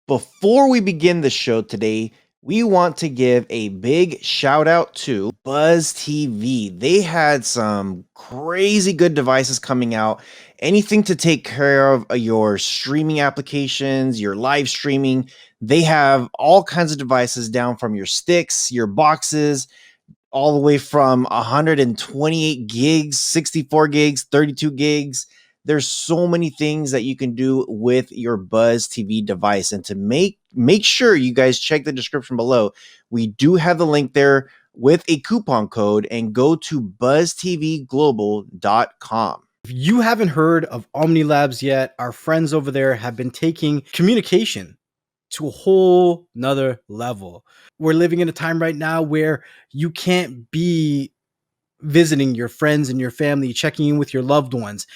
Before we begin the show today, we want to give a big shout out to Buzz TV. They had some crazy good devices coming out. Anything to take care of your streaming applications, your live streaming. They have all kinds of devices down from your sticks, your boxes, all the way from 128 gigs, 64 gigs, 32 gigs. There's so many things that you can do with your Buzz TV device. And to make sure you guys check the description below, we do have the link there with a coupon code, and go to buzztvglobal.com. If you haven't heard of Omni Labs yet, our friends over there have been taking communication to a whole nother level. We're living in a time right now where you can't be visiting your friends and your family, checking in with your loved ones.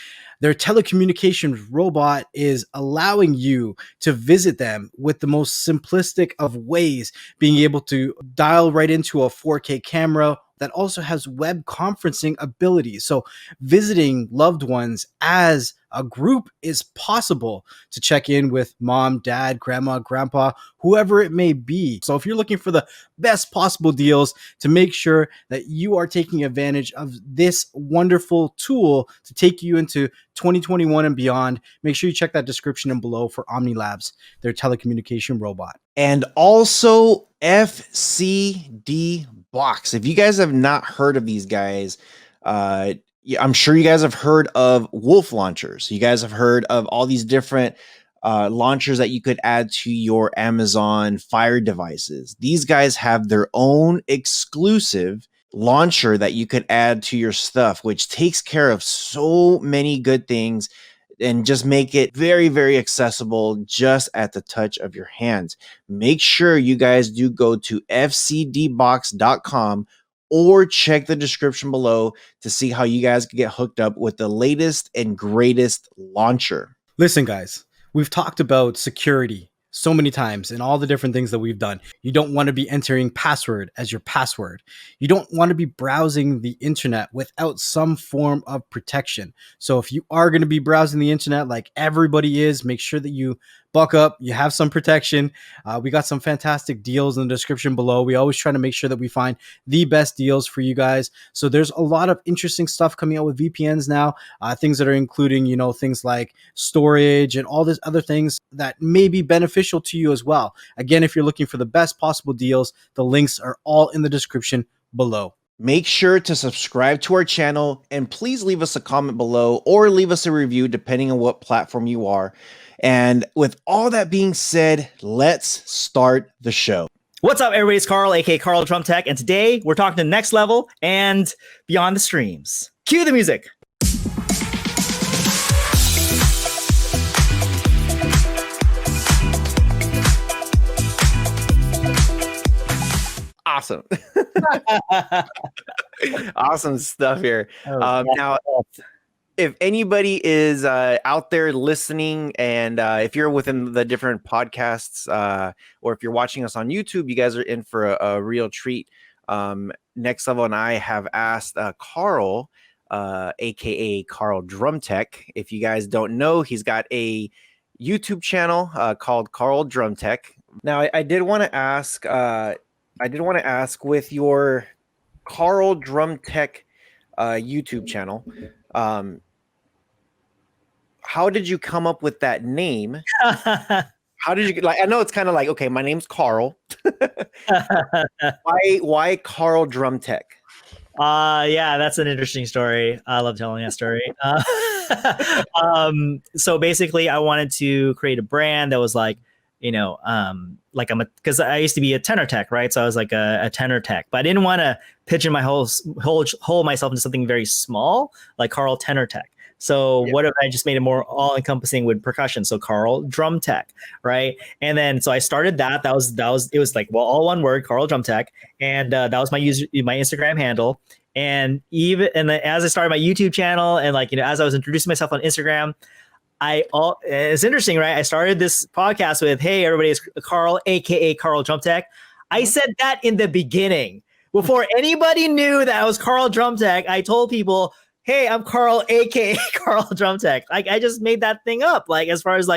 Their telecommunications robot is allowing you to visit them with the most simplistic of ways, being able to dial right into a 4K camera that also has web conferencing abilities. So visiting loved ones as a group is possible to check in with mom, dad, grandma, grandpa, whoever it may be. So if you're looking for the best possible deals to make sure that you are taking advantage of this wonderful tool to take you into 2021 and beyond, make sure you check that description in below for Omni Labs, their telecommunication robot. And also FCD Box. If you guys have not heard of these guys, I'm sure you guys have heard of Wolf launchers. You guys have heard of all these different launchers that you could add to your Amazon Fire devices. These guys have their own exclusive launcher that you could add to your stuff, which takes care of so many good things and just make it very, very accessible just at the touch of your hands. Make sure you guys do go to fcdbox.com or check the description below to see how you guys can get hooked up with the latest and greatest launcher. Listen, guys, we've talked about security so many times and all the different things that we've done. You don't want to be entering password as your password. You don't want to be browsing the internet without some form of protection. So if you are going to be browsing the internet like everybody is, make sure that you buck up, you have some protection. We got some fantastic deals in the description below. We always try to make sure that we find the best deals for you guys. So there's a lot of interesting stuff coming out with VPNs now, things that are including, things like storage and all these other things that may be beneficial to you as well. Again, if you're looking for the best possible deals, the links are all in the description below. Make sure to subscribe to our channel, and please leave us a comment below or leave us a review depending on what platform you are. And with all that being said, let's start the show. What's up, everybody? It's Karl, aka Karldrumtech, and today we're talking to Next Level and Beyond the Streams. Cue the music. Awesome. Awesome stuff here. Now, if anybody is out there listening, and if you're within the different podcasts, or if you're watching us on YouTube, you guys are in for a real treat. Next Level and I have asked Karl, aka Karldrumtech. If you guys don't know, he's got a YouTube channel called Karldrumtech. Now, I did want to ask, with your Karldrumtech YouTube channel, how did you come up with that name? How did you I know it's kind of like, okay, my name's Karl. why Karldrumtech? Yeah, that's an interesting story. I love telling that story. So basically I wanted to create a brand that was like, because I used to be a tenor tech, right? So I was like a tenor tech, but I didn't want to pigeon my whole myself into something very small, like Karl Tenor Tech. So what if I just made it more all encompassing with percussion? So Karldrumtech, right? And then so I started that. It was like, well, all one word, Karldrumtech, and that was my Instagram handle. And then as I started my YouTube channel, and as I was introducing myself on Instagram, it's interesting, right? I started this podcast with, "Hey, everybody, it's Karl, aka Karldrumtech." I said that in the beginning before anybody knew that I was Karldrumtech. I told people, "Hey, I'm Karl, aka Karldrumtech." I just made that thing up. As far as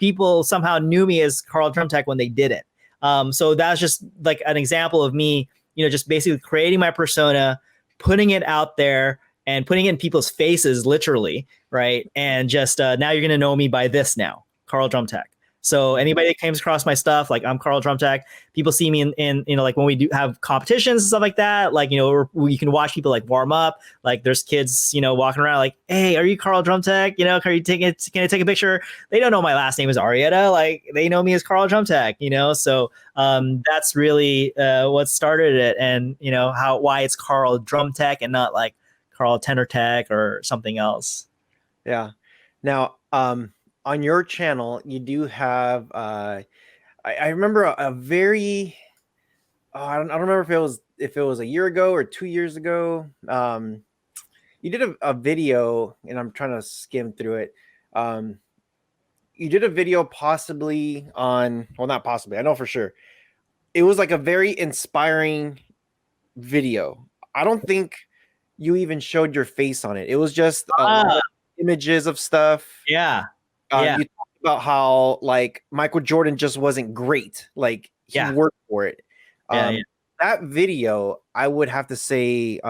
people somehow knew me as Karldrumtech when they did it. So that's just like an example of me, just basically creating my persona, putting it out there, and putting it in people's faces, literally, right? And just now you're gonna know me by this now, Karldrumtech. So anybody that comes across my stuff, like I'm Karldrumtech, people see me in like when we do have competitions and stuff like that, like, you can watch people like warm up, like there's kids, walking around like, hey, are you Karldrumtech? Can I take a picture? They don't know my last name is Arietta. Like they know me as Karldrumtech, so that's really what started it, and why it's Karldrumtech and not like Karl Tenor Tech or something else. Yeah. Now, on your channel, you do have, I remember a very, I don't remember if it was a year ago or 2 years ago. You did a video, and I'm trying to skim through it. You did a video possibly on, well, not possibly, I know for sure. It was like a very inspiring video. I don't think you even showed your face on it. It was just a lot of images of stuff. Yeah. You talked about how like Michael Jordan just wasn't great. Like he worked for it. That video, I would have to say,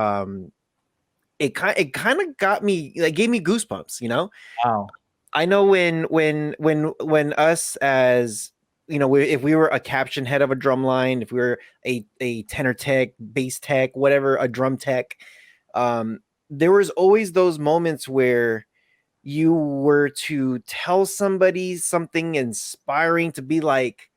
it kind of got me, like gave me goosebumps. Wow. I know when us as if we were a caption head of a drum line, if we were a tenor tech, bass tech, whatever, a drum tech, there was always those moments where you were to tell somebody something inspiring, to be like,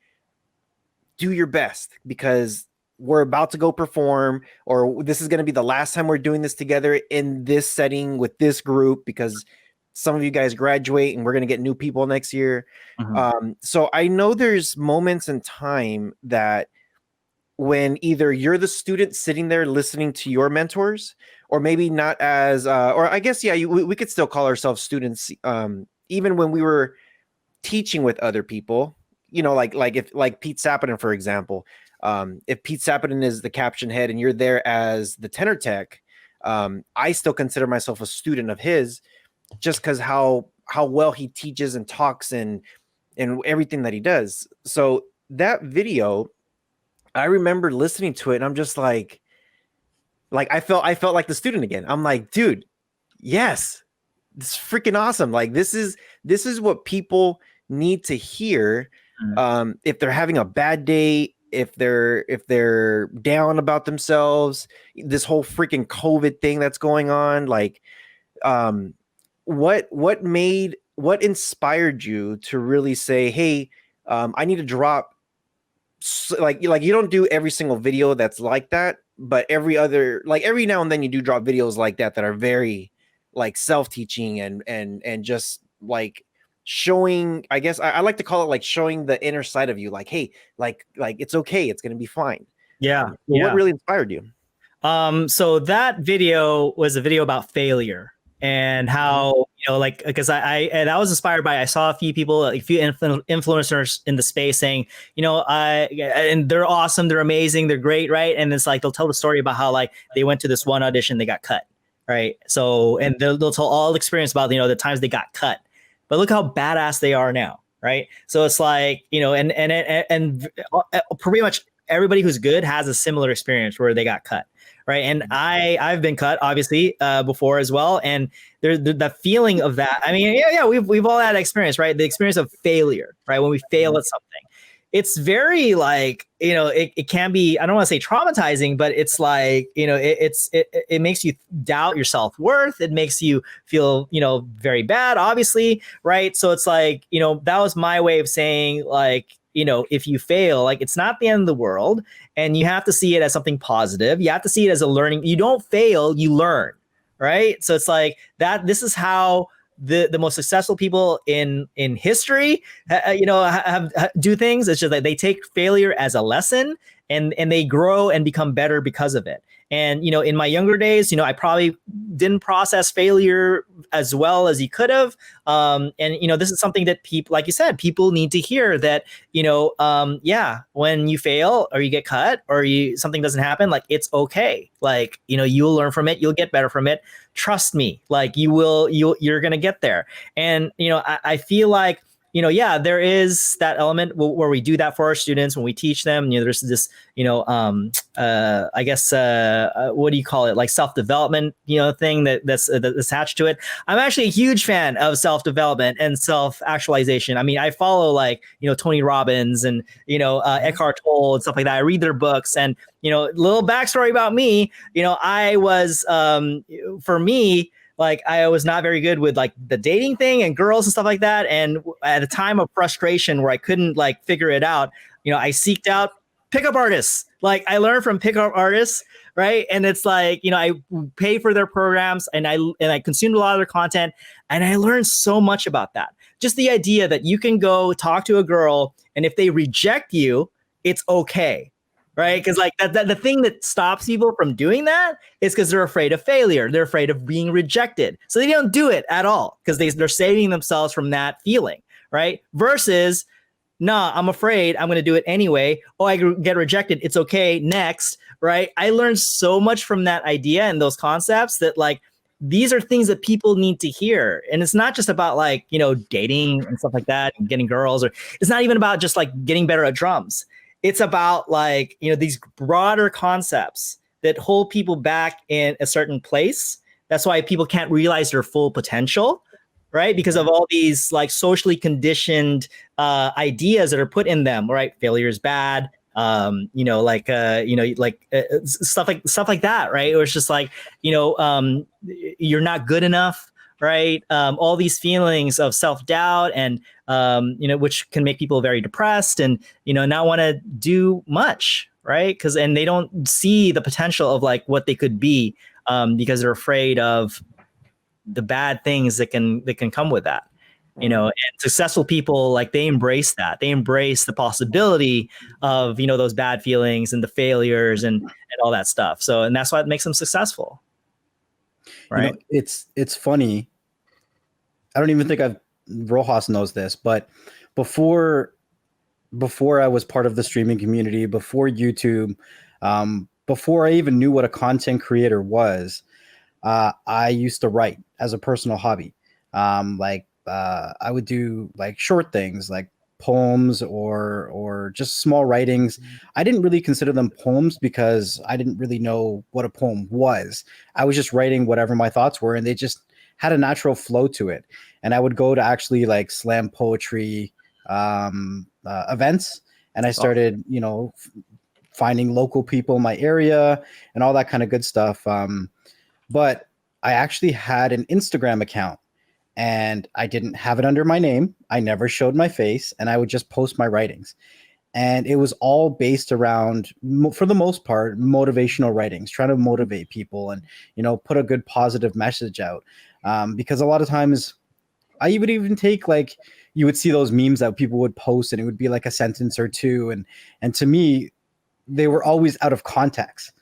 do your best because we're about to go perform, or this is going to be the last time we're doing this together in this setting with this group, because some of you guys graduate and we're going to get new people next year. So I know there's moments in time that when either you're the student sitting there listening to your mentors, or maybe not as, or I guess, we could still call ourselves students. Even when we were teaching with other people, like Pete Sappinen, for example, if Pete Sappinen is the caption head and you're there as the tenor tech, I still consider myself a student of his, just because how well he teaches and talks and everything that he does. So that video, I remember listening to it and I'm just like I felt like the student again. I'm like, dude, yes, this is freaking awesome. Like this is what people need to hear. If they're having a bad day, if they're down about themselves, this whole freaking COVID thing that's going on, like, what inspired you to really say, hey, I need to drop, like you don't do every single video that's like that, but every now and then you do drop videos like that are very like self-teaching and just like showing, I guess I like to call it like showing the inner side of you, like, hey, like it's okay, it's gonna be fine. What really inspired you? So that video was a video about failure and how, because I was inspired by, I saw a few people, a few influencers in the space saying, and they're awesome, they're amazing, they're great, right? And it's like they'll tell the story about how like they went to this one audition, they got cut, right? So, and they'll tell all the experience about the times they got cut, but look how badass they are now, right? So it's like and pretty much everybody who's good has a similar experience where they got cut. Right. And I've been cut, obviously, before as well. And the feeling of that. I mean, we've all had experience, right? The experience of failure, right? When we fail at something, it's very like, it can be, I don't want to say traumatizing, but it's like, it makes you doubt your self-worth. It makes you feel, very bad, obviously. Right. So it's like, that was my way of saying like, if you fail, like it's not the end of the world, and you have to see it as something positive. You have to see it as a learning. You don't fail, you learn, right? So it's like that. This is how the most successful people in history, have do things. It's just like they take failure as a lesson, and they grow and become better because of it. And, in my younger days, I probably didn't process failure as well as you could have. And, this is something that people, like you said, people need to hear that, when you fail or you get cut or something doesn't happen, like it's okay. Like, you'll learn from it. You'll get better from it. Trust me, like you're going to get there. And, I feel like yeah, there is that element where we do that for our students when we teach them. There's this, I guess, what do you call it? Like self-development, thing that's attached to it. I'm actually a huge fan of self-development and self-actualization. I mean, I follow like, Tony Robbins and, Eckhart Tolle and stuff like that. I read their books, and, little backstory about me, I was, for me, like I was not very good with like the dating thing and girls and stuff like that. And at a time of frustration where I couldn't like figure it out, I seeked out pickup artists. Like I learned from pickup artists, right? And it's like, I pay for their programs, and I consumed a lot of their content, and I learned so much about that. Just the idea that you can go talk to a girl, and if they reject you, it's okay. Right. Because like the thing that stops people from doing that is because they're afraid of failure. They're afraid of being rejected. So they don't do it at all because they're saving themselves from that feeling. Right. Versus, nah, I'm afraid, I'm going to do it anyway. Oh, I get rejected. It's okay. Next. Right. I learned so much from that idea and those concepts that like these are things that people need to hear. And it's not just about like, dating and stuff like that and getting girls, or it's not even about just like getting better at drums. It's about like, these broader concepts that hold people back in a certain place. That's why people can't realize their full potential, right? Because of all these like socially conditioned ideas that are put in them, right? Failure is bad. Stuff like that, right? Or it's just like, you're not good enough, right? All these feelings of self-doubt and, which can make people very depressed and, not want to do much, right? And they don't see the potential of like what they could be, because they're afraid of the bad things that can come with that. And successful people, like they embrace that. They embrace the possibility of, those bad feelings and the failures and all that stuff. So, and that's what makes them successful. Right. It's funny. I don't even think Rojas knows this, but before I was part of the streaming community, before YouTube, before I even knew what a content creator was, I used to write as a personal hobby. I would do like short things like poems or just small writings. I didn't really consider them poems because I didn't really know what a poem was. I was just writing whatever my thoughts were, and they just had a natural flow to it. And I would go to actually like slam poetry events, and I started, finding local people in my area and all that kind of good stuff. But I actually had an Instagram account, and I didn't have it under my name. I never showed my face, and I would just post my writings. And it was all based around, for the most part, motivational writings, trying to motivate people and, put a good positive message out. Because a lot of times I would even take like, you would see those memes that people would post, and it would be like a sentence or two. And to me, they were always out of context,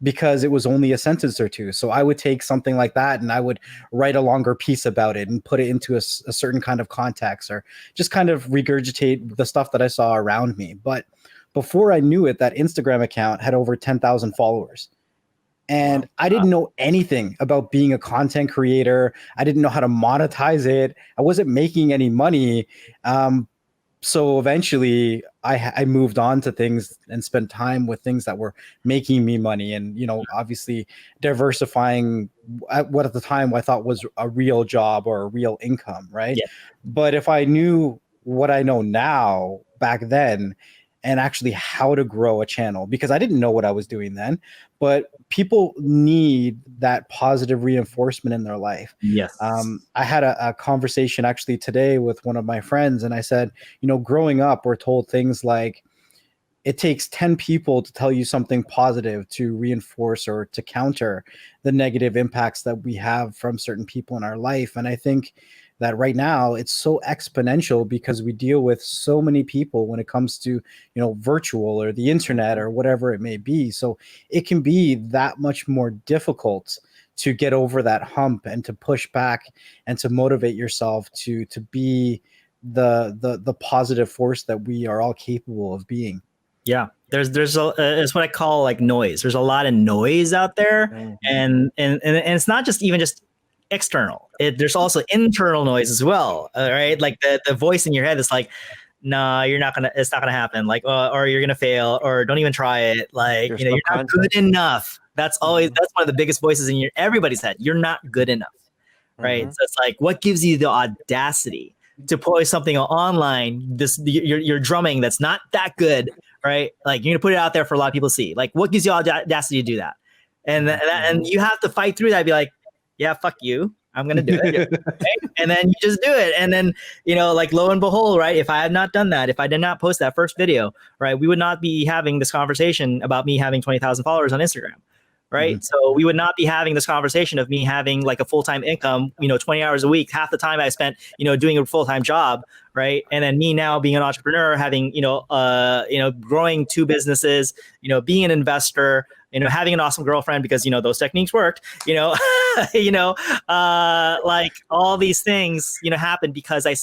because it was only a sentence or two. So I would take something like that and I would write a longer piece about it and put it into a certain kind of context, or just kind of regurgitate the stuff that I saw around me. But before I knew it, that Instagram account had over 10,000 followers. And I didn't know anything about being a content creator. I didn't know how to monetize it. I wasn't making any money. So eventually I moved on to things and spent time with things that were making me money, and, obviously diversifying what at the time I thought was a real job or a real income. Right. Yeah. But if I knew what I know now back then, and actually how to grow a channel, because I didn't know what I was doing then, but people need that positive reinforcement in their life. Yes. I had a conversation actually today with one of my friends, and I said, growing up, we're told things like, it takes 10 people to tell you something positive to reinforce or to counter the negative impacts that we have from certain people in our life. And I think that right now it's so exponential because we deal with so many people when it comes to, virtual or the internet or whatever it may be. So it can be that much more difficult to get over that hump and to push back and to motivate yourself to be the positive force that we are all capable of being. Yeah, there's it's what I call like noise. There's a lot of noise out there, and it's not just even just external. There's also internal noise as well. All right. Like the voice in your head is like, nah, it's not gonna happen. Like, or you're gonna fail, or don't even try it. Like, There's you're no not content. good enough. That's one of the biggest voices in everybody's head. You're not good enough. Right. So it's like, what gives you the audacity to post something online, you're drumming that's not that good, right? Like, you're gonna put it out there for a lot of people to see. Like, what gives you audacity to do that? And you have to fight through that. Be like, yeah, fuck you, I'm gonna do it. Right? And then you just do it. And then, like, lo and behold, right? If I had not done that, if I did not post that first video, right, we would not be having this conversation about me having 20,000 followers on Instagram. Right. So we would not be having this conversation of me having like a full-time income, 20 hours a week, half the time I spent, doing a full-time job. Right. And then me now being an entrepreneur, having, growing 2 businesses, being an investor, having an awesome girlfriend because, those techniques worked, like all these things, happened because I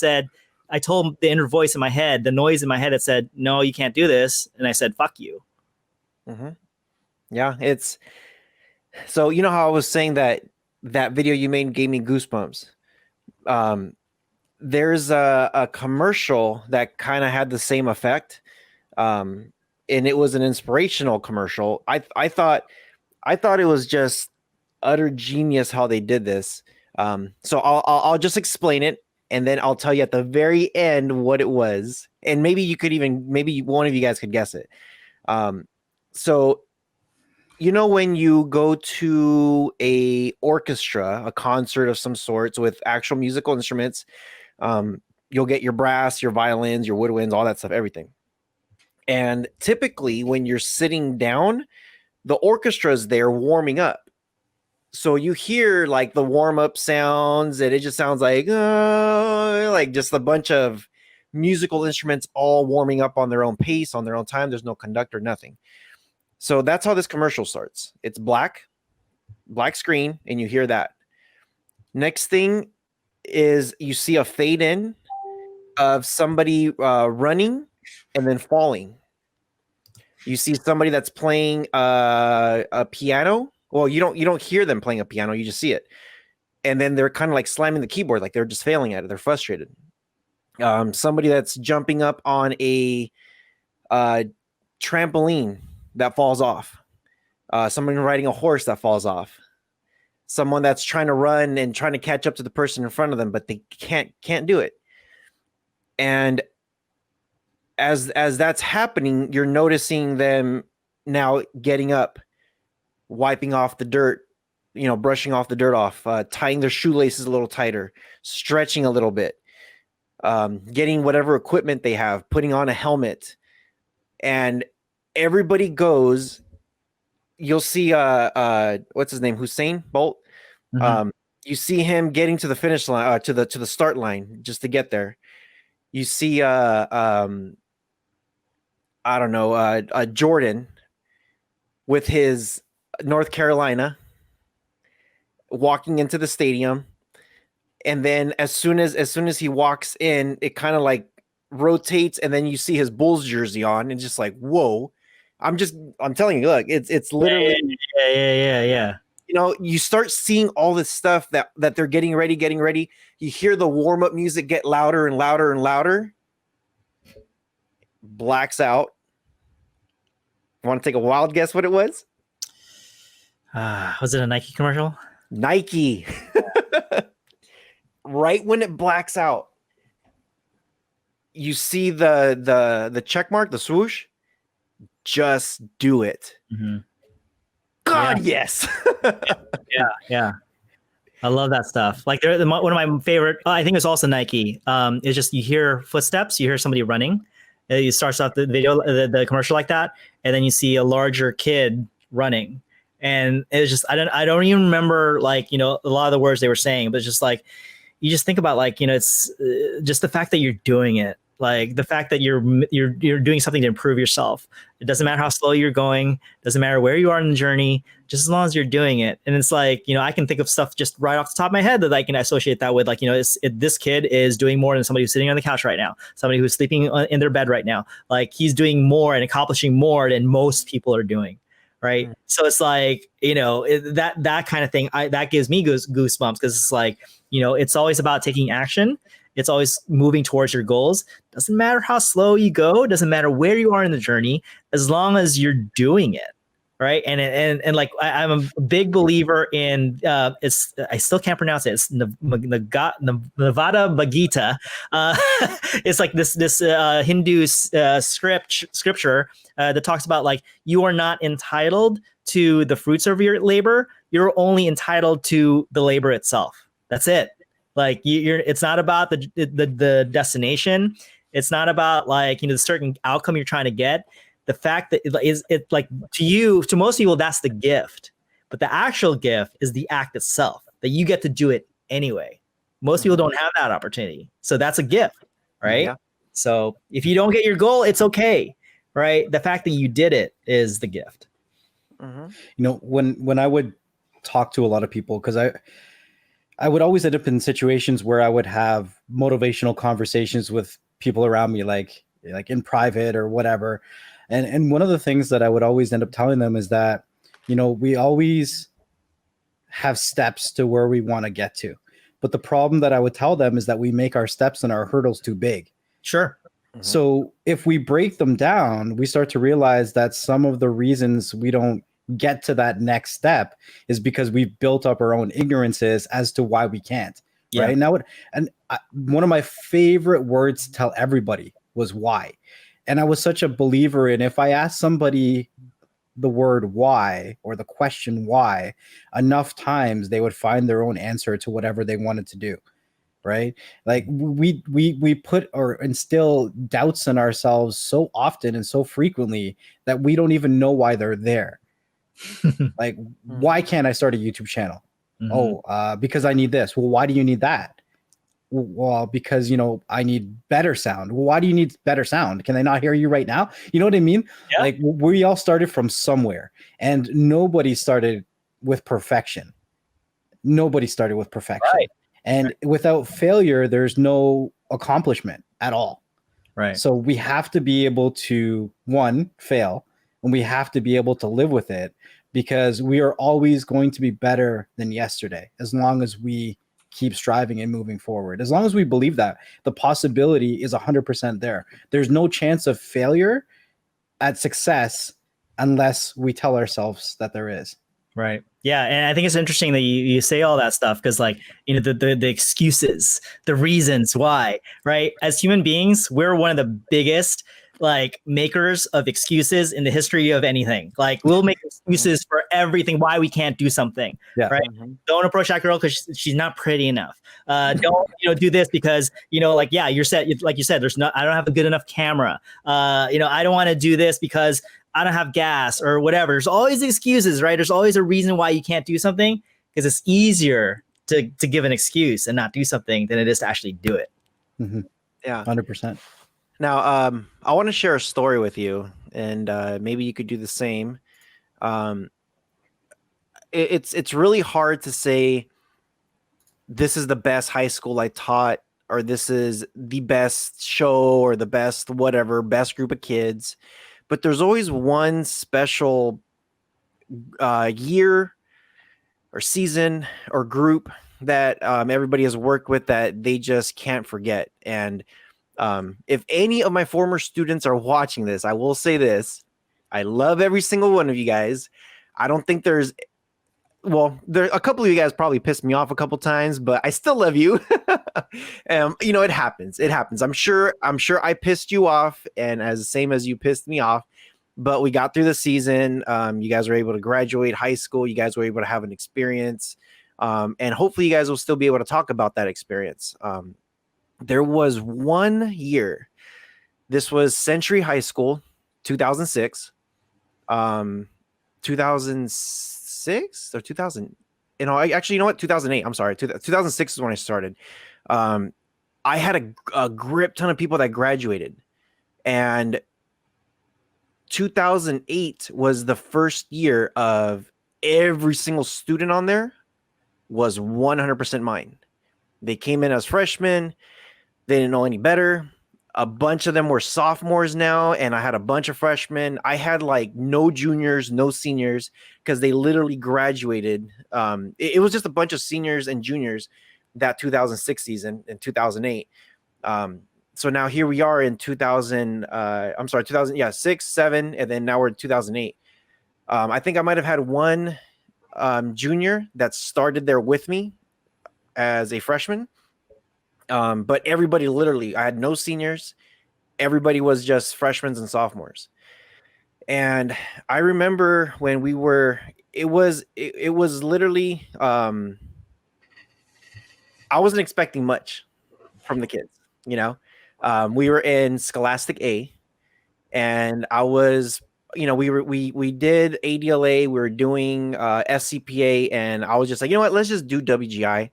told the inner voice in my head, the noise in my head that said, no, you can't do this. And I said, fuck you. Yeah. So how I was saying that video you made gave me goosebumps. There's a commercial that kind of had the same effect, and it was an inspirational commercial. I thought it was just utter genius how they did this. So I'll just explain it, and then I'll tell you at the very end what it was, and maybe one of you guys could guess it. So. When you go to a orchestra, a concert of some sorts with actual musical instruments, you'll get your brass, your violins, your woodwinds, all that stuff, everything. And typically when you're sitting down, the orchestra is there warming up. So you hear like the warm-up sounds, and it just sounds like just a bunch of musical instruments all warming up on their own pace, on their own time. There's no conductor, nothing. So that's how this commercial starts. It's black screen, and you hear that. Next thing is you see a fade in of somebody running and then falling. You see somebody that's playing a piano. Well, you don't hear them playing a piano. You just see it. And then they're kind of like slamming the keyboard, like they're just failing at it. They're frustrated. Somebody that's jumping up on a trampoline that falls off. Someone riding a horse that falls off. Someone that's trying to run and trying to catch up to the person in front of them, but they can't do it. And as that's happening, you're noticing them now getting up, wiping off the dirt, brushing off the dirt off, tying their shoelaces a little tighter, stretching a little bit, getting whatever equipment they have, putting on a helmet. And everybody goes, you'll see what's his name, Hussein Bolt. You see him getting to the finish line, to the start line, just to get there. You see I don't know, Jordan with his North Carolina walking into the stadium, and then as soon as he walks in, it kind of like rotates, and then you see his Bulls jersey on, and just like, whoa. I'm telling you, look, it's literally yeah. You start seeing all this stuff that they're getting ready. You hear the warm-up music get louder and louder and louder. Blacks out. Want to take a wild guess what it was? Was it a Nike commercial? Nike. Right when it blacks out, you see the check mark, the swoosh. Just do it. God, yes. Yeah. I love that stuff. Like one of my favorite, I think it's also Nike. It's just, you hear footsteps, you hear somebody running. It starts off the video, the commercial like that, and then you see a larger kid running. And it's just, I don't even remember like, a lot of the words they were saying, but it's just like, you just think about like, it's just the fact that you're doing it. Like the fact that you're doing something to improve yourself. It doesn't matter how slow you're going. Doesn't matter where you are in the journey. Just as long as you're doing it. And it's like, I can think of stuff just right off the top of my head that I can associate that with. Like, this kid is doing more than somebody who's sitting on the couch right now. Somebody who's sleeping in their bed right now. Like he's doing more and accomplishing more than most people are doing. right? So it's like, that kind of thing, that gives me goosebumps, because it's like, it's always about taking action. It's always moving towards your goals. Doesn't matter how slow you go, doesn't matter where you are in the journey, as long as you're doing it. Right. And like, I'm a big believer in, I still can't pronounce it. It's Nevada Bhagita. It's like this Hindu scripture that talks about, like, you are not entitled to the fruits of your labor. You're only entitled to the labor itself. That's it. Like, it's not about the destination. It's not about, like, the certain outcome you're trying to get. The fact that it like, to most people, that's the gift, but the actual gift is the act itself, that you get to do it anyway. Most people don't have that opportunity. So that's a gift, right? Yeah. So if you don't get your goal, it's okay, right? The fact that you did it is the gift. When I would talk to a lot of people, because I would always end up in situations where I would have motivational conversations with people around me, like in private or whatever. And one of the things that I would always end up telling them is that, we always have steps to where we want to get to. But the problem that I would tell them is that we make our steps and our hurdles too big. Sure. So if we break them down, we start to realize that some of the reasons we don't get to that next step is because we've built up our own ignorances as to why we can't. Yeah. Right now, one of my favorite words to tell everybody was why. And I was such a believer in, if I ask somebody the word why, or the question why, enough times, they would find their own answer to whatever they wanted to do. Right? Like, we put or instill doubts in ourselves so often and so frequently that we don't even know why they're there. Like, why can't I start a YouTube channel? Because I need this. Well, why do you need that? Well, because, I need better sound. Well, why do you need better sound? Can they not hear you right now? You know what I mean? Yeah. Like, we all started from somewhere, and nobody started with perfection. Nobody started with perfection. Right. And without failure, there's no accomplishment at all. Right. So we have to be able to, one, fail, and we have to be able to live with it, because we are always going to be better than yesterday, as long as we keep striving and moving forward. As long as we believe that, the possibility is 100% there. There's no chance of failure at success unless we tell ourselves that there is. Right. Yeah. And I think it's interesting that you say all that stuff, because, like, the excuses, the reasons why, right? As human beings, we're one of the biggest, like, makers of excuses in the history of anything. Like, we'll make excuses for everything why we can't do something. Yeah. Right. Don't approach that girl because she's not pretty enough. Don't do this because like, yeah, you said, I don't have a good enough camera. I don't want to do this because I don't have gas or whatever. There's always excuses, right? There's always a reason why you can't do something, because it's easier to give an excuse and not do something than it is to actually do it. Yeah. 100%. Now, I want to share a story with you, and maybe you could do the same. It's really hard to say this is the best high school I taught, or this is the best show, or the best whatever, best group of kids. But there's always one special year or season or group that everybody has worked with that they just can't forget. And if any of my former students are watching this, I will say this: I love every single one of you guys. I don't think there a couple of you guys probably pissed me off a couple times, but I still love you. It happens. It happens. I'm sure I pissed you off, and same as you pissed me off, but we got through the season. You guys were able to graduate high school. You guys were able to have an experience. And hopefully you guys will still be able to talk about that experience. There was one year, this was Century High School, 2006, 2006 or 2000. Actually, you know what? 2008. I'm sorry. 2006 is when I started. I had a grip ton of people that graduated, and 2008 was the first year of every single student on there was 100% mine. They came in as freshmen. They didn't know any better. A bunch of them were sophomores now, and I had a bunch of freshmen. I had like no juniors, no seniors, because they literally graduated. It was just a bunch of seniors and juniors that 2006 season and 2008. So now here we are in 2000. I'm sorry, 2000. Yeah, 6, 7, and then now we're in 2008. I think I might have had one junior that started there with me as a freshman. But everybody literally, I had no seniors. Everybody was just freshmen and sophomores. And I remember when we were, it was literally, I wasn't expecting much from the kids, you know. We were in Scholastic A, and I was, we did ADLA, we were doing SCPA, and I was just like, you know what, let's just do WGI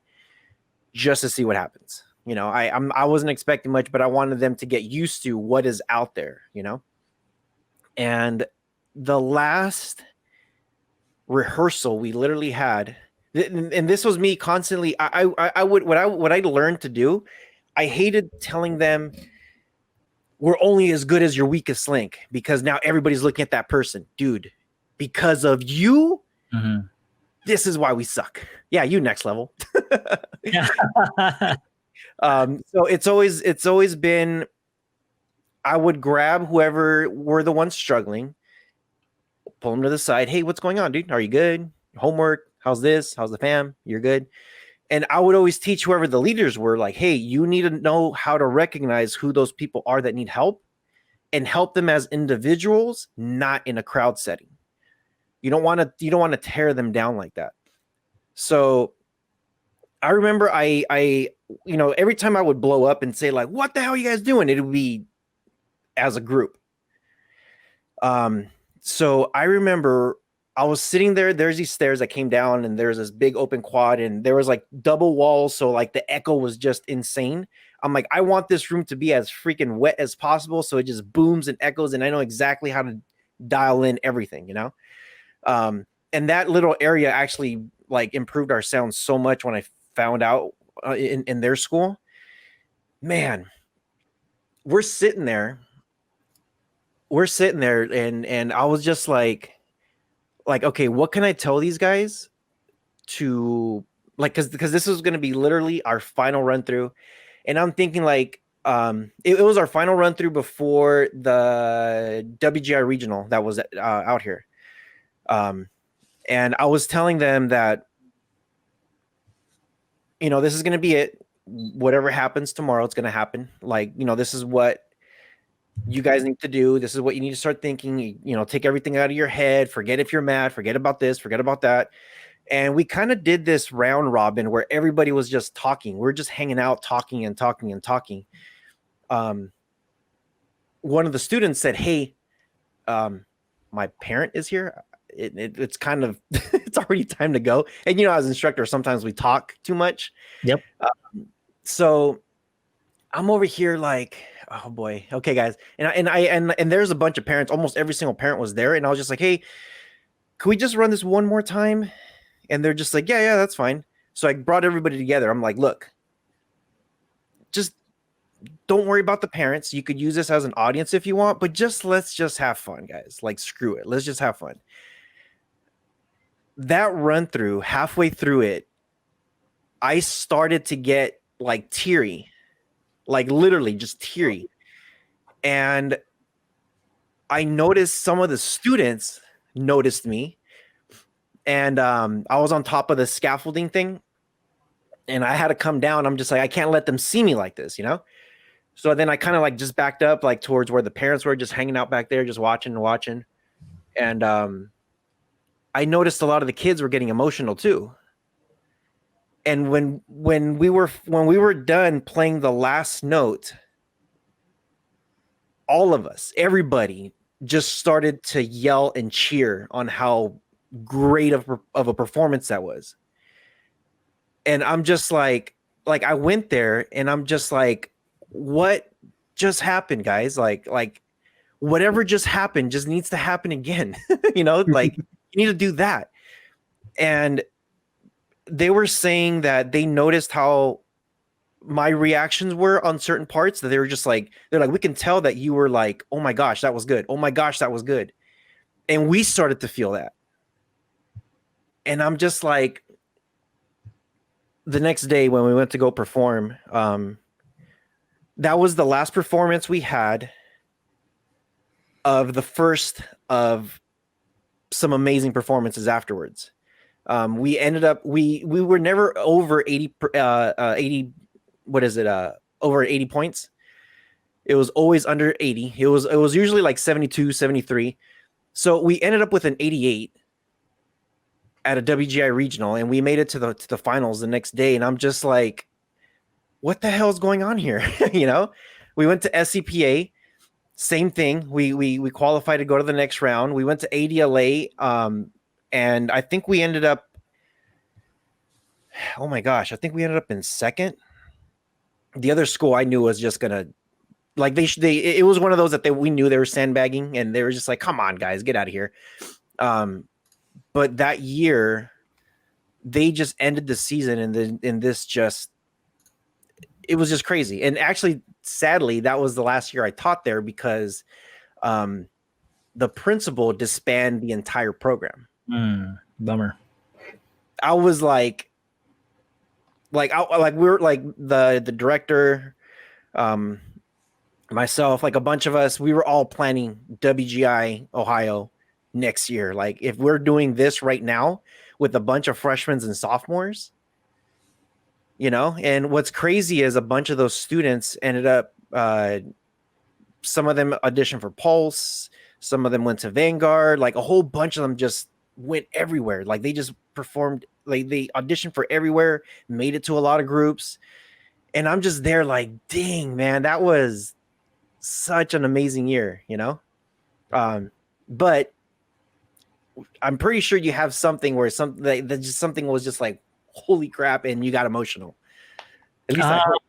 just to see what happens. I wasn't expecting much, but I wanted them to get used to what is out there, And the last rehearsal we literally had, and this was me constantly. What I learned to do, I hated telling them we're only as good as your weakest link, because now everybody's looking at that person, dude. Because of you, this is why we suck. Yeah, you next level. Yeah. So it's always been, I would grab whoever were the ones struggling, pull them to the side. Hey, what's going on, dude? Are you good? Homework? How's this? How's the fam? You're good. And I would always teach whoever the leaders were, like, hey, you need to know how to recognize who those people are that need help, and help them as individuals, not in a crowd setting. You don't want to tear them down like that. So I remember I every time I would blow up and say like, what the hell are you guys doing? It would be as a group. So I remember I was sitting there, there's these stairs that came down, and there's this big open quad, and there was like double walls. So like the echo was just insane. I'm like, I want this room to be as freaking wet as possible, so it just booms and echoes, and I know exactly how to dial in everything, and that little area actually like improved our sound so much when I found out in their school. Man, we're sitting there, and I was just like, okay, what can I tell these guys to, like, because this was going to be literally our final run through. And I'm thinking like, it was our final run through before the WGI regional that was out here. And I was telling them that, this is going to be it. Whatever happens tomorrow, it's going to happen. Like, this is what you guys need to do. This is what you need to start thinking. Take everything out of your head. Forget if you're mad. Forget about this. Forget about that. And we kind of did this round robin where everybody was just talking. We're just hanging out, talking and talking and talking. One of the students said, hey, my parent is here. It's kind of, it's already time to go. And, as instructor, sometimes we talk too much. Yep. So I'm over here like, oh boy. Okay, guys. And there's a bunch of parents. Almost every single parent was there. And I was just like, hey, can we just run this one more time? And they're just like, yeah, that's fine. So I brought everybody together. I'm like, look, just don't worry about the parents. You could use this as an audience if you want, but let's just have fun, guys. Like, screw it. Let's just have fun. That run through, halfway through it, I started to get like teary, like literally just teary. And I noticed some of the students noticed me. And I was on top of the scaffolding thing, and I had to come down. I'm just like, I can't let them see me like this, So then I kind of like just backed up like towards where the parents were, just hanging out back there, just watching. And I noticed a lot of the kids were getting emotional too. And when we were done playing the last note, all of us, everybody just started to yell and cheer on how great of a performance that was. And I'm just like I went there and I'm just like, what just happened, guys? Like whatever just happened just needs to happen again. Like you need to do that. And they were saying that they noticed how my reactions were on certain parts, that they were just like, they're like, we can tell that you were like, oh my gosh, that was good. Oh my gosh, that was good. And we started to feel that. And I'm just like, the next day when we went to go perform, that was the last performance we had of the first of some amazing performances afterwards. We ended up, we were never over 80, what is it? Over 80 points. It was always under 80. It was usually like 72, 73. So we ended up with an 88 at a WGI regional, and we made it to the finals the next day. And I'm just like, what the hell is going on here? You know, we went to SCPA, same thing. We qualified to go to the next round. We went to ADLA, and I think we ended up, oh my gosh, I think we ended up in second. The other school I knew was just gonna, like, it was one of those that we knew they were sandbagging, and they were just like, come on guys, get out of here. But that year they just ended the season, and this just, it was just crazy. And actually, sadly, that was the last year I taught there, because the principal disbanded the entire program. Bummer. I was like we were like the director, myself, like a bunch of us, we were all planning WGI Ohio next year. Like, if we're doing this right now with a bunch of freshmen and sophomores, you know. And what's crazy is a bunch of those students ended up, some of them auditioned for Pulse, some of them went to Vanguard, like a whole bunch of them just went everywhere. Like, they just performed, like they auditioned for everywhere, made it to a lot of groups. And I'm just there like, dang, man, that was such an amazing year, you know. But I'm pretty sure you have something where that just something was just like, holy crap, and you got emotional. At least I hope.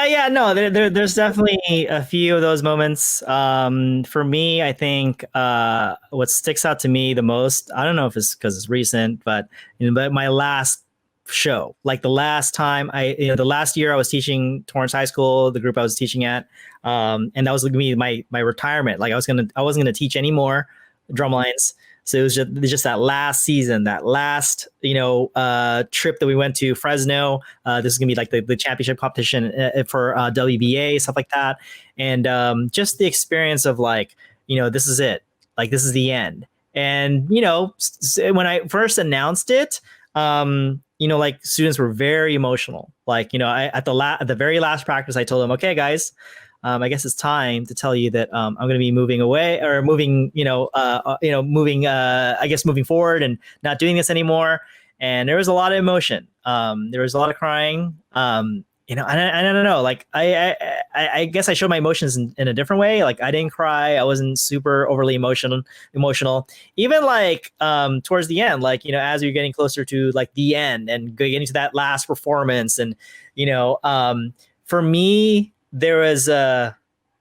Yeah, no, there's definitely a few of those moments. For me, I think what sticks out to me the most, I don't know if it's because it's recent, but but my last show, like the last time the last year I was teaching Torrance High School, the group I was teaching at, and that was going to be my retirement. Like I wasn't gonna teach anymore drum lines. So it was just that last season, that last, trip that we went to Fresno. This is going to be like the championship competition for WBA, stuff like that. And just the experience of like, this is it. Like, this is the end. And, when I first announced it, like students were very emotional. Like, at the very last practice, I told them, okay, guys, I guess it's time to tell you that I'm going to be moving away, or moving, moving forward and not doing this anymore. And there was a lot of emotion. There was a lot of crying. I don't know. Like I guess I showed my emotions in a different way. Like, I didn't cry. I wasn't super overly emotional. Even like towards the end, like, as you're getting closer to like the end and getting to that last performance, and for me, there was a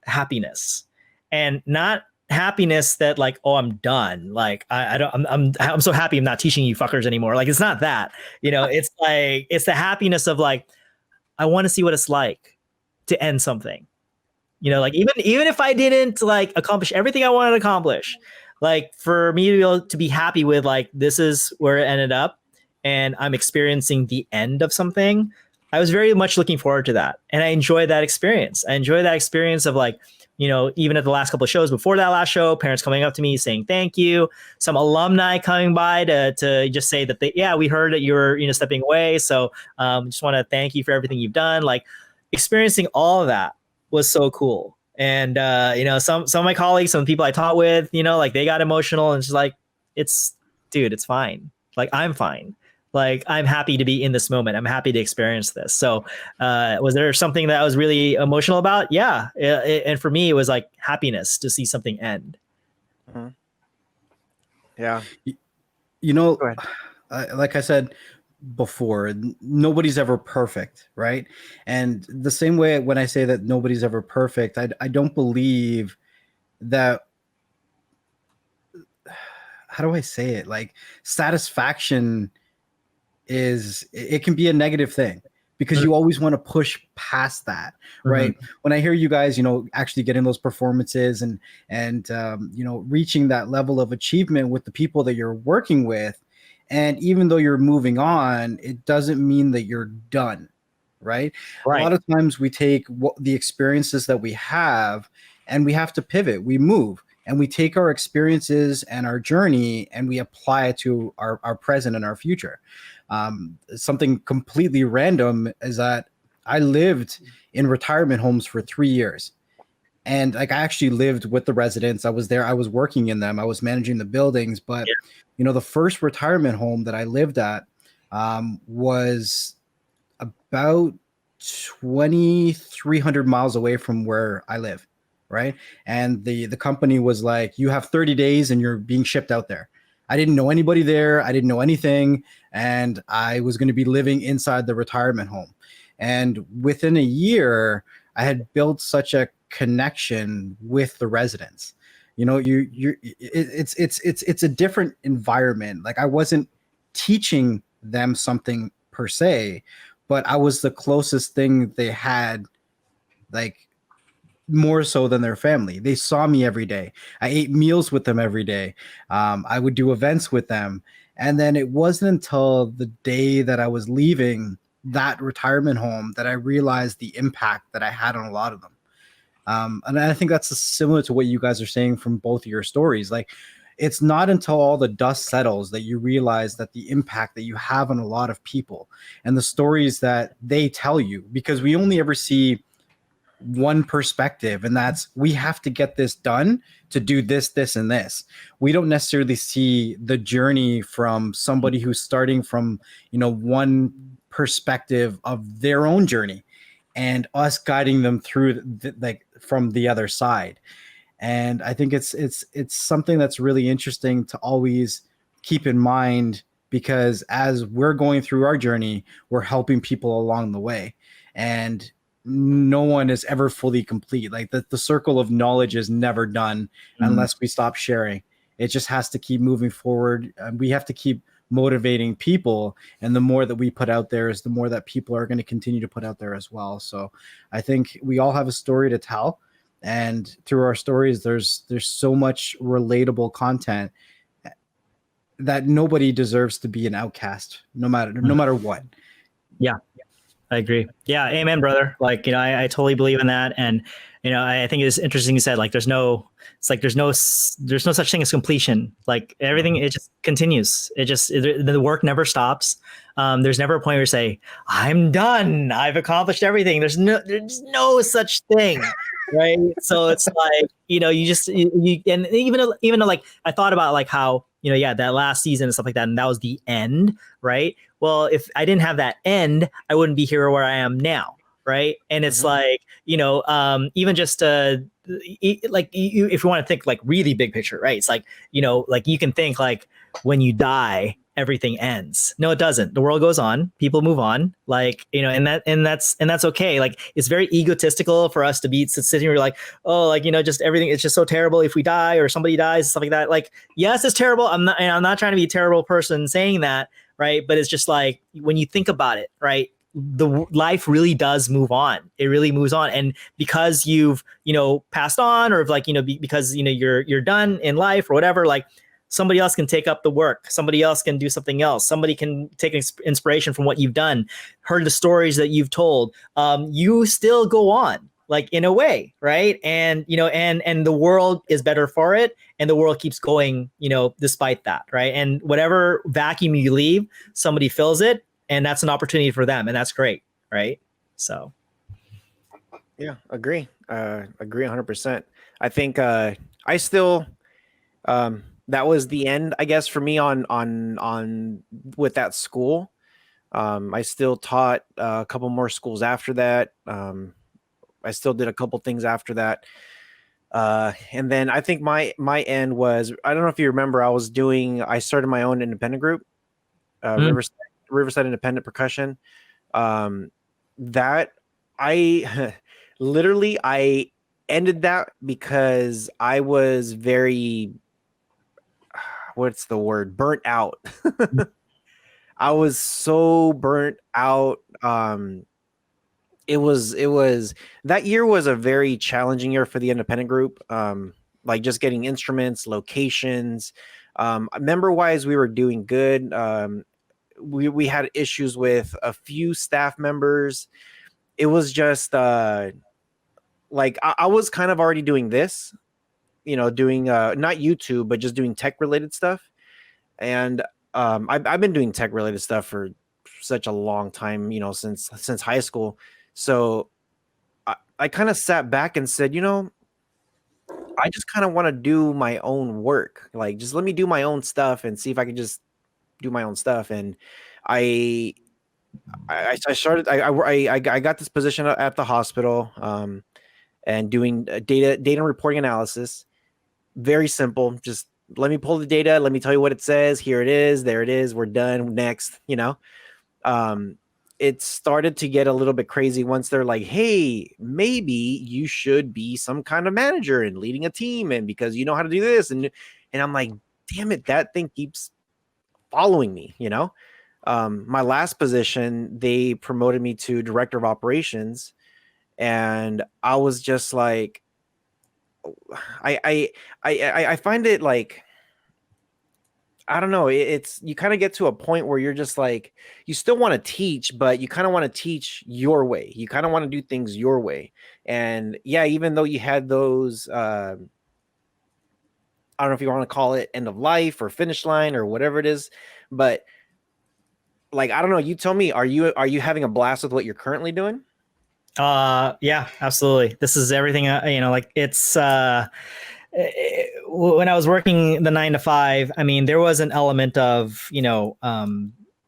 happiness, and not happiness that like, oh, I'm done. Like I'm so happy I'm not teaching you fuckers anymore. Like, it's not that, it's like, it's the happiness of like, I want to see what it's like to end something, like even if I didn't like accomplish everything I wanted to accomplish, like for me to be able to be happy with like, this is where it ended up and I'm experiencing the end of something. I was very much looking forward to that. And I enjoyed that experience. I enjoyed that experience of like, even at the last couple of shows before that last show, parents coming up to me saying thank you, some alumni coming by to just say that we heard that you're, stepping away. So just want to thank you for everything you've done. Like, experiencing all of that was so cool. And, some of my colleagues, some people I taught with, like they got emotional, and it's just like, it's fine. Like, I'm fine. Like, I'm happy to be in this moment. I'm happy to experience this. So was there something that I was really emotional about? Yeah. And for me, it was like happiness to see something end. Mm-hmm. Yeah. Like I said before, nobody's ever perfect, right? And the same way when I say that nobody's ever perfect, I don't believe that, how do I say it? Like, satisfaction it can be a negative thing, because you always want to push past that, right? When I hear you guys, you know, actually getting those performances and you know, reaching that level of achievement with the people that you're working with, and even though you're moving on, it doesn't mean that you're done, right? A lot of times we take the experiences that we have and we have to pivot, we move, and we take our experiences and our journey and we apply it to our present and our future. Something completely random is that I lived in retirement homes for 3 years. And like, I actually lived with the residents. I was there. I was working in them. I was managing the buildings. But, you know, the first retirement home that I lived at was about 2,300 miles away from where I live. Right. And the company was like, you have 30 days and you're being shipped out there. I didn't know anybody there. I didn't know anything. And I was going to be living inside the retirement home. And within a year, I had built such a connection with the residents. You know, it's a different environment. Like, I wasn't teaching them something per se, but I was the closest thing they had, like, more so than their family. They saw me every day. I ate meals with them every day. I would do events with them. And then it wasn't until the day that I was leaving that retirement home that I realized the impact that I had on a lot of them. And I think that's similar to what you guys are saying from both of your stories. Like, it's not until all the dust settles that you realize that the impact that you have on a lot of people and the stories that they tell you, because we only ever see one perspective, and that's, we have to get this done to do this, this, and this. We don't necessarily see the journey from somebody who's starting from, you know, one perspective of their own journey and us guiding them through like from the other side. And I think it's something that's really interesting to always keep in mind, because as we're going through our journey, we're helping people along the way. And no one is ever fully complete. Like, the circle of knowledge is never done unless we stop sharing. It just has to keep moving forward. We have to keep motivating people. And the more that we put out there is the more that people are going to continue to put out there as well. So I think we all have a story to tell. And through our stories, there's so much relatable content that nobody deserves to be an outcast, no matter what. Yeah, I agree. Yeah, amen, brother. Like, you know, I totally believe in that. And, you know, I think it's interesting you said, like, there's no such thing as completion. Like, everything, it just continues. The work never stops. There's never a point where you say, I'm done, I've accomplished everything. There's no such thing. Right. So it's like, you know, and even though like, I thought about like how, you know, yeah, that last season and stuff like that, and that was the end. Right. Well, if I didn't have that end, I wouldn't be here where I am now. Right. And it's like, you know, even just like, if you want to think like really big picture, right? It's like, you know, like, you can think like, when you die, everything ends. No, it doesn't. The world goes on. People move on. Like, you know, and that's okay. Like, it's very egotistical for us to be sitting here like, oh, like, you know, just everything. It's just so terrible if we die or somebody dies, stuff like that. Like, yes, it's terrible. I'm not trying to be a terrible person saying that, right? But it's just like, when you think about it, right? The life really does move on. It really moves on. And because you've, you know, passed on, or like, you know, because, you know, you're done in life or whatever, like, somebody else can take up the work. Somebody else can do something else. Somebody can take inspiration from what you've done, heard the stories that you've told. You still go on, like, in a way, right? And, you know, and the world is better for it. And the world keeps going, you know, despite that, right? And whatever vacuum you leave, somebody fills it. And that's an opportunity for them. And that's great, right? So. Yeah, agree. Agree 100%. I think I still... that was the end, I guess, for me on with that school. I still taught a couple more schools after that. I still did a couple things after that. And then I think my end was, I don't know if you remember, I started my own independent group, Riverside Independent Percussion. That I literally, I ended that because I was very, what's the word? Burnt out. I was so burnt out. It was that year was a very challenging year for the independent group. Like just getting instruments, locations. Member wise, we were doing good. We had issues with a few staff members. It was just like I was kind of already doing this, doing not YouTube, but just doing tech related stuff. And I've been doing tech related stuff for such a long time, since high school. So I kind of sat back and said, I just kind of want to do my own work. Like, just let me do my own stuff and see if I can just do my own stuff. And I I started. I got this position at the hospital, and doing data reporting analysis. Very simple. Just let me pull the data. Let me tell you what it says. Here it is. There it is. We're done. Next. Um, it started to get a little bit crazy once they're like, hey, maybe you should be some kind of manager and leading a team, and because you know how to do this, and I'm like, damn it, that thing keeps following me. My last position, they promoted me to director of operations, and I was just like, I find it like, I don't know. It's you kind of get to a point where you're just like, you still want to teach, but you kind of want to teach your way. You kind of want to do things your way. And yeah, even though you had those, I don't know if you want to call it end of life or finish line or whatever it is, but like, I don't know. You tell me, are you having a blast with what you're currently doing? Yeah, absolutely. This is everything, like it's when I was working the 9 to 5, I mean, there was an element of,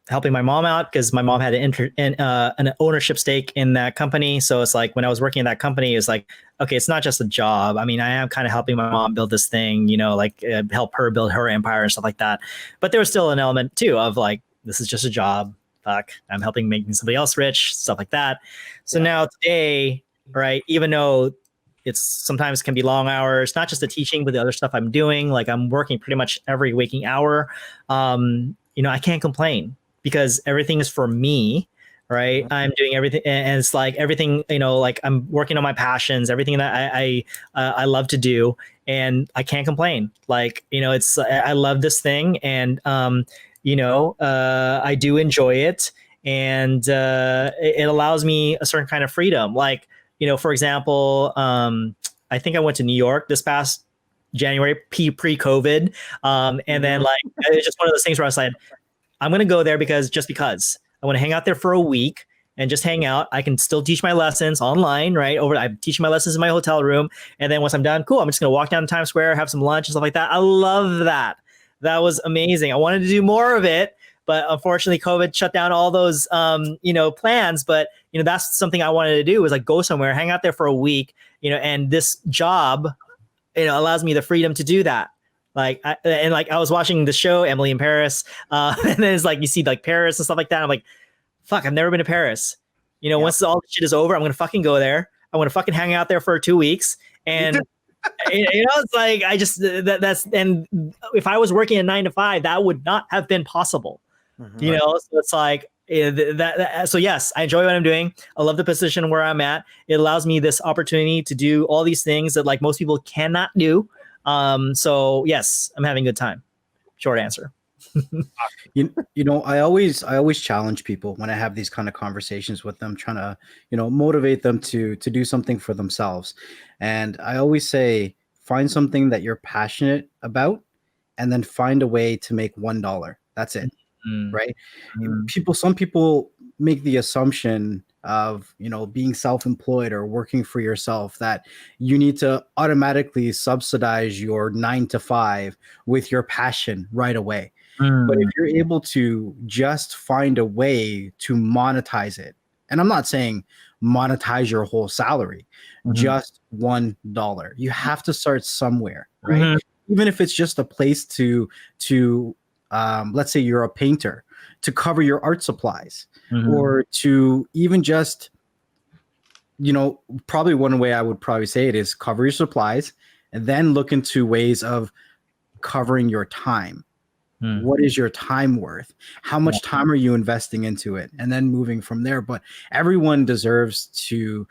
helping my mom out because my mom had an ownership stake in that company. So it's like when I was working in that company, it's like, okay, it's not just a job. I mean, I am kind of helping my mom build this thing, like help her build her empire and stuff like that. But there was still an element too of like, this is just a job. Fuck, I'm helping making somebody else rich, stuff like that. So now today, right, even though it's sometimes can be long hours, not just the teaching, but the other stuff I'm doing, like I'm working pretty much every waking hour. I can't complain because everything is for me, right? I'm doing everything, and it's like everything, like I'm working on my passions, everything that I love to do, and I can't complain. Like, it's I love this thing, and I do enjoy it, and it allows me a certain kind of freedom. Like, for example, I think I went to New York this past January pre-COVID, and then like it's just one of those things where I was like, I'm going to go there because I want to hang out there for a week and just hang out. I can still teach my lessons online, right? I'm teaching my lessons in my hotel room, and then once I'm done, cool, I'm just going to walk down to Times Square, have some lunch and stuff like that. I love that. That was amazing. I wanted to do more of it, but unfortunately COVID shut down all those, plans. But, that's something I wanted to do, was like go somewhere, hang out there for a week, and this job, allows me the freedom to do that. Like, I was watching the show Emily in Paris, and then it's like, you see like Paris and stuff like that. I'm like, fuck, I've never been to Paris. Once all the shit is over, I'm going to fucking go there. I want to fucking hang out there for 2 weeks. And it's like, I just, that's, and if I was working a 9 to 5, that would not have been possible. So it's like so yes, I enjoy what I'm doing. I love the position where I'm at. It allows me this opportunity to do all these things that like most people cannot do. So yes, I'm having a good time. Short answer. I always challenge people when I have these kind of conversations with them, trying to, motivate them to do something for themselves. And I always say, find something that you're passionate about, and then find a way to make $1. That's it. Right? Some people make the assumption of, being self-employed or working for yourself, that you need to automatically subsidize your 9 to 5 with your passion right away. But if you're able to just find a way to monetize it, and I'm not saying monetize your whole salary, just $1. You have to start somewhere, right? Even if it's just a place to let's say you're a painter, to cover your art supplies, or to even just, probably one way I would probably say it is cover your supplies and then look into ways of covering your time. What is your time worth? How much time are you investing into it? And then moving from there. But everyone deserves to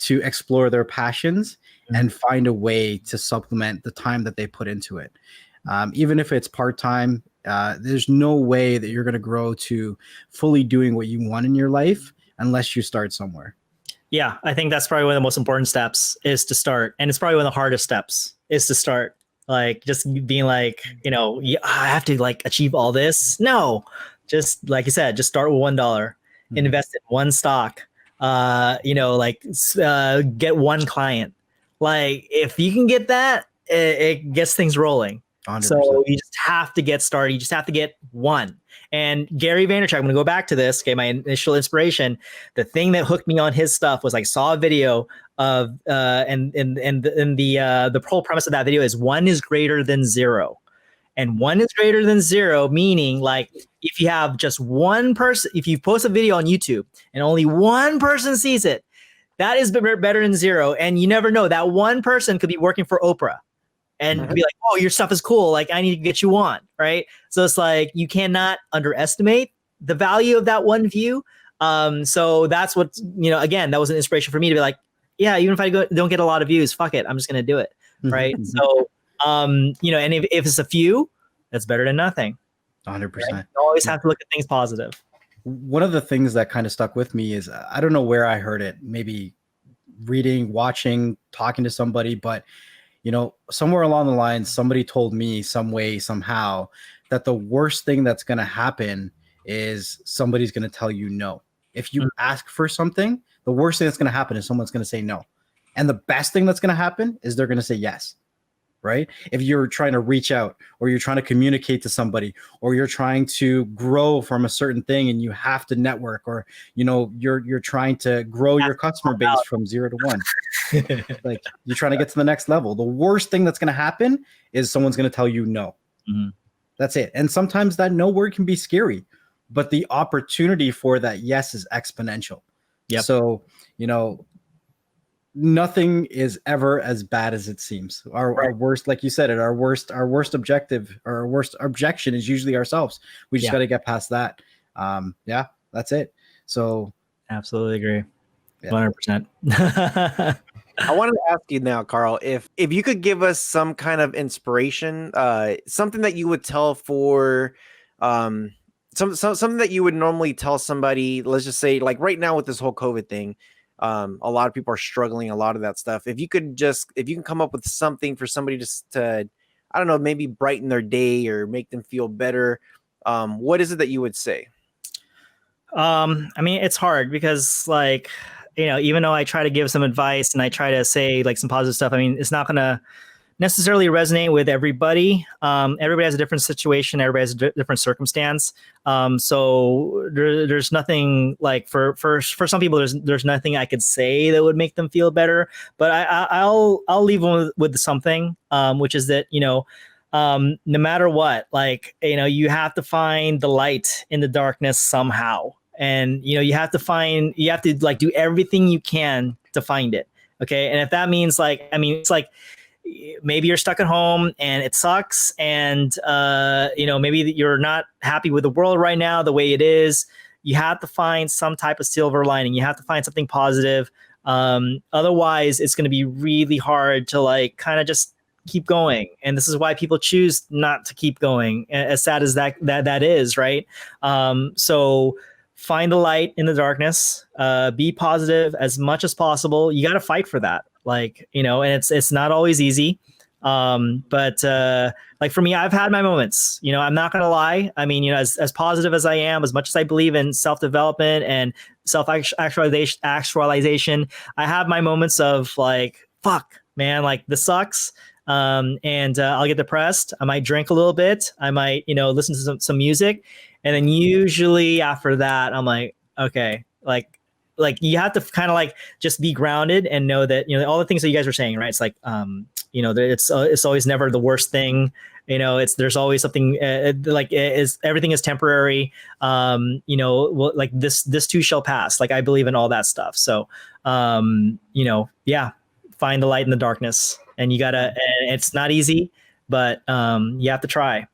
explore their passions and find a way to supplement the time that they put into it. Even if it's part-time, there's no way that you're going to grow to fully doing what you want in your life unless you start somewhere. Yeah, I think that's probably one of the most important steps is to start. And it's probably one of the hardest steps is to start. Like just being like, I have to like achieve all this. No, just like you said, just start with $1, invest in one stock, get one client. Like if you can get that, it gets things rolling. 100%. So you just have to get started. You just have to get one. And Gary Vaynerchuk, I'm going to go back to this. Okay, my initial inspiration. The thing that hooked me on his stuff was I saw a video of and the whole premise of that video is 1 is greater than 0. And 1 is greater than 0, meaning like if you have just one person, if you post a video on YouTube and only one person sees it, that is better than 0. And you never know, that one person could be working for Oprah and be like, oh, your stuff is cool. Like, I need to get you on, right? So it's like, you cannot underestimate the value of that one view. So that's what, again, that was an inspiration for me to be like, yeah, even if I don't get a lot of views, fuck it. I'm just going to do it, right? So, and if it's a few, that's better than nothing. 100%. Right? You always have to look at things positive. One of the things that kind of stuck with me is, I don't know where I heard it, maybe reading, watching, talking to somebody, but somewhere along the line, somebody told me some way, somehow, that the worst thing that's going to happen is somebody's going to tell you no. If you ask for something, the worst thing that's going to happen is someone's going to say no. And the best thing that's going to happen is they're going to say yes. Right? If you're trying to reach out or you're trying to communicate to somebody or you're trying to grow from a certain thing and you have to network or, you're trying to grow your customer base from 0 to 1, like you're trying to get to the next level. The worst thing that's going to happen is someone's going to tell you no. That's it. And sometimes that no word can be scary, but the opportunity for that yes is exponential. Yep. So, nothing is ever as bad as it seems. Our worst, like you said, our worst objective or our worst objection is usually ourselves. We just got to get past that. That's it. So absolutely agree. 100%. I wanted to ask you now, Karl, if you could give us some kind of inspiration, something that you would tell for something that you would normally tell somebody, let's just say like right now with this whole COVID thing, a lot of people are struggling, a lot of that stuff. If you can come up with something for somebody just to, I don't know, maybe brighten their day or make them feel better, what is it that you would say? I mean, it's hard because like, even though I try to give some advice and I try to say like some positive stuff, I mean, it's not going to necessarily resonate with everybody. Everybody has a different situation. Everybody has a different circumstance. So there's nothing like for some people, there's nothing I could say that would make them feel better, but I'll leave them with something, which is that, no matter what, like, you have to find the light in the darkness somehow. And, you have to like do everything you can to find it. Okay. And if that means like, I mean, it's like, maybe you're stuck at home and it sucks. And, maybe you're not happy with the world right now, the way it is. You have to find some type of silver lining. You have to find something positive. Otherwise it's going to be really hard to like, kind of just keep going. And this is why people choose not to keep going, as sad as that is. Right. So find the light in the darkness, be positive as much as possible. You got to fight for that. Like, and it's not always easy. But like for me, I've had my moments, I'm not going to lie. I mean, as positive as I am, as much as I believe in self-development and self-actualization, I have my moments of like, fuck, man, like this sucks. And I'll get depressed. I might drink a little bit. I might, listen to some music. And then usually after that, I'm like, okay, like you have to kind of like just be grounded and know that, all the things that you guys are saying, right? It's like, it's always never the worst thing. There's always something everything is temporary. Like this too shall pass. Like I believe in all that stuff. So, find the light in the darkness, and you gotta, and it's not easy, but you have to try.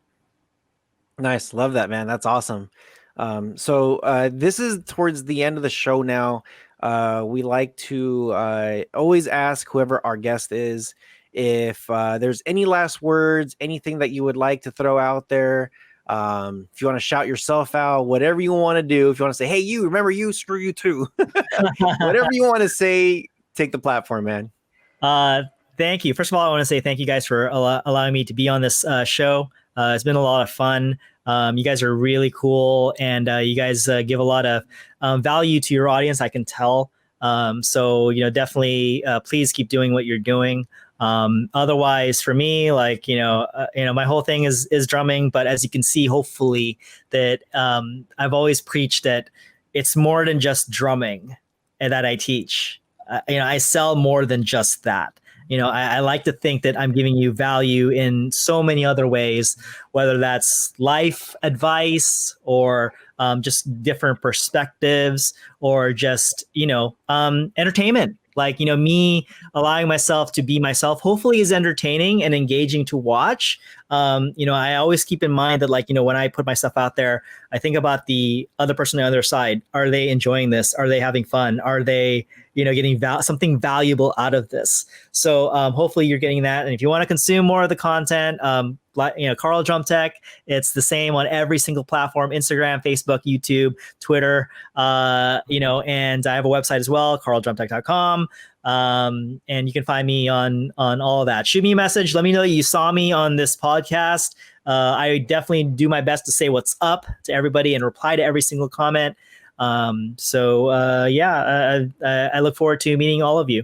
Nice. Love that, man. That's awesome. This is towards the end of the show now. We like to always ask whoever our guest is if there's any last words, anything that you would like to throw out there. If you want to shout yourself out, whatever you want to do. If you want to say, hey, you, remember you, screw you too. Whatever you want to say, take the platform, man. Thank you. First of all, I want to say thank you guys for allowing me to be on this show. It's been a lot of fun. You guys are really cool, and you guys give a lot of value to your audience. I can tell. So definitely, please keep doing what you're doing. Otherwise, for me, like my whole thing is drumming. But as you can see, hopefully, that I've always preached that it's more than just drumming that I teach. I sell more than just that. I like to think that I'm giving you value in so many other ways, whether that's life advice or just different perspectives or just, entertainment. Like, me allowing myself to be myself, hopefully is entertaining and engaging to watch. I always keep in mind that, like, when I put myself out there, I think about the other person on the other side. Are they enjoying this? Are they having fun? Are they, getting something valuable out of this? So hopefully you're getting that. And if you want to consume more of the content, Karldrumtech, it's the same on every single platform: Instagram, Facebook, YouTube, Twitter, and I have a website as well, karldrumtech.com. And you can find me on all of that. Shoot me a message. Let me know that you saw me on this podcast. I definitely do my best to say what's up to everybody and reply to every single comment. I look forward to meeting all of you.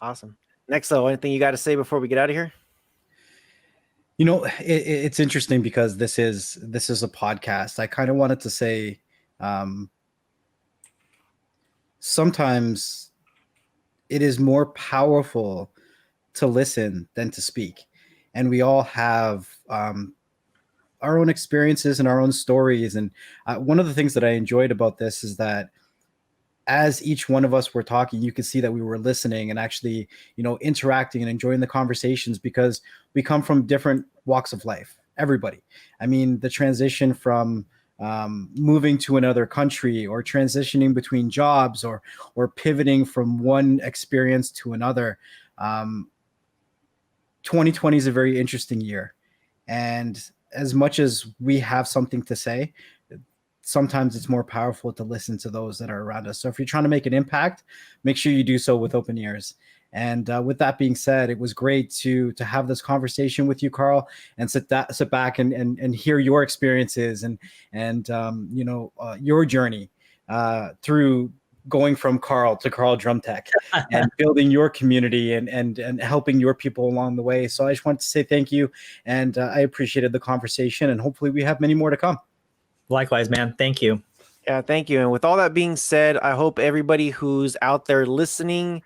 Awesome. Next, though, anything you got to say before we get out of here? It's interesting because this is a podcast. I kind of wanted to say, sometimes it is more powerful to listen than to speak. And we all have our own experiences and our own stories. And one of the things that I enjoyed about this is that as each one of us were talking, you could see that we were listening and actually, interacting and enjoying the conversations, because we come from different walks of life. Everybody. I mean, the transition from moving to another country, or transitioning between jobs, or pivoting from one experience to another. 2020 is a very interesting year. And as much as we have something to say, sometimes it's more powerful to listen to those that are around us. So if you're trying to make an impact, make sure you do so with open ears. And with that being said, it was great to have this conversation with you, Karl, and sit back and hear your experiences and your journey through going from Karl to Karldrumtech and building your community and helping your people along the way. So I just want to say thank you, and I appreciated the conversation, and hopefully we have many more to come. Likewise, man. Thank you. Yeah, thank you. And with all that being said, I hope everybody who's out there listening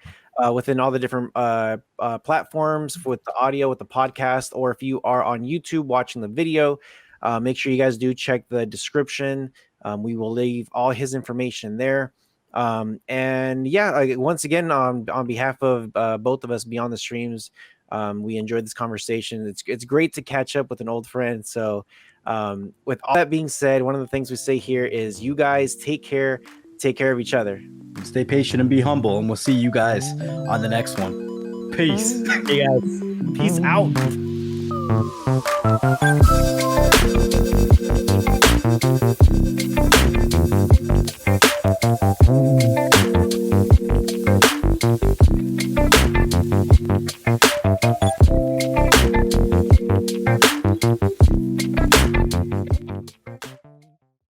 within all the different platforms with the audio, with the podcast, or if you are on YouTube watching the video, make sure you guys do check the description. We will leave all his information there. Once again, on behalf of both of us beyond the streams, we enjoyed this conversation. It's great to catch up with an old friend. So with all that being said, one of the things we say here is you guys take care of each other. Stay patient and be humble, and we'll see you guys on the next one. Peace. Hey guys. Peace out.